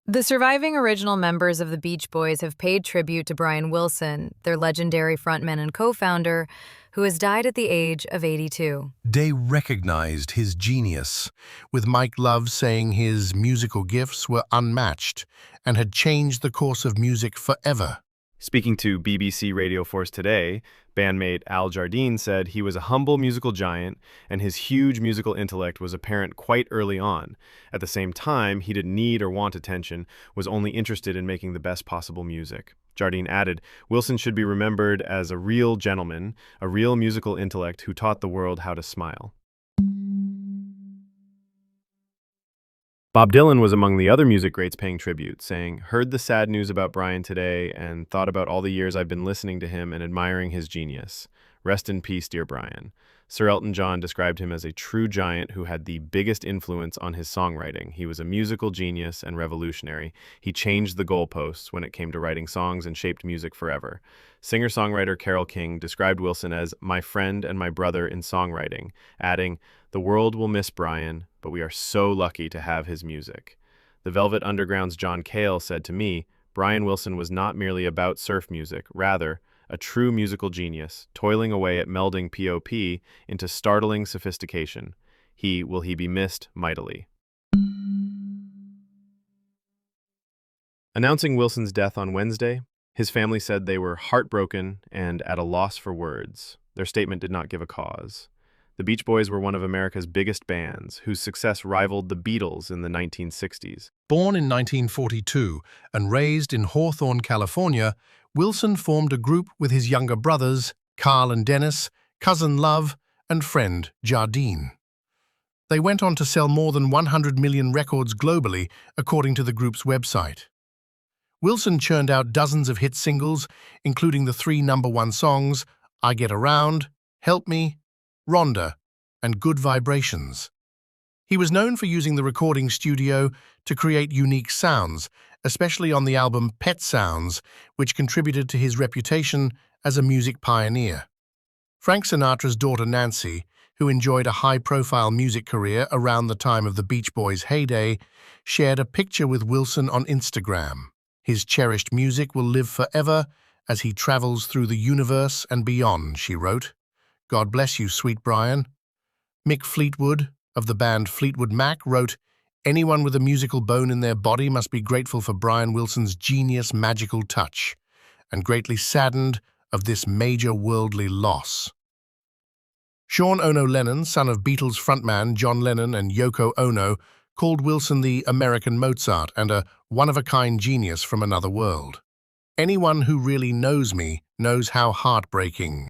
The surviving original members of the Beach Boys have paid tribute to Brian Wilson, their legendary frontman and co-founder, who has died at the age of 82. They recognized his genius, with Mike Love saying his musical gifts were unmatched and had changed the course of music forever. Speaking to BBC Radio Force Today, bandmate Al Jardine said he was a humble musical giant and his huge musical intellect was apparent quite early on. At the same time, he didn't need or want attention, was only interested in making the best possible music. Jardine added, Wilson should be remembered as a real gentleman, a real musical intellect who taught the world how to smile. Bob Dylan was among the other music greats paying tribute, saying, "Heard the sad news about Brian today and thought about all the years I've been listening to him and admiring his genius. Rest in peace, dear Brian." Sir Elton John described him as a true giant who had the biggest influence on his songwriting. He was a musical genius and revolutionary. He changed the goalposts when it came to writing songs and shaped music forever. Singer-songwriter Carole King described Wilson as my friend and my brother in songwriting, adding, "The world will miss Brian, but we are so lucky to have his music." The Velvet Underground's John Cale said to me, Brian Wilson was not merely about surf music, rather, a true musical genius, toiling away at melding pop into startling sophistication. Will he be missed mightily. Announcing Wilson's death on Wednesday, his family said they were heartbroken and at a loss for words. Their statement did not give a cause. The Beach Boys were one of America's biggest bands, whose success rivaled the Beatles in the 1960s. Born in 1942 and raised in Hawthorne, California, Wilson formed a group with his younger brothers, Carl and Dennis, cousin Love, and friend Jardine. They went on to sell more than 100 million records globally, according to the group's website. Wilson churned out dozens of hit singles, including the 3 number-1 songs, I Get Around, Help Me, Rhonda, and Good Vibrations. He was known for using the recording studio to create unique sounds, especially on the album Pet Sounds, which contributed to his reputation as a music pioneer. Frank Sinatra's daughter Nancy, who enjoyed a high-profile music career around the time of the Beach Boys' heyday, shared a picture with Wilson on Instagram. His cherished music will live forever as he travels through the universe and beyond, she wrote. God bless you, sweet Brian. Mick Fleetwood, of the band Fleetwood Mac, wrote, anyone with a musical bone in their body must be grateful for Brian Wilson's genius magical touch, and greatly saddened of this major worldly loss. Sean Ono Lennon, son of Beatles frontman John Lennon and Yoko Ono, called Wilson the American Mozart and a one-of-a-kind genius from another world. Anyone who really knows me knows how heartbreaking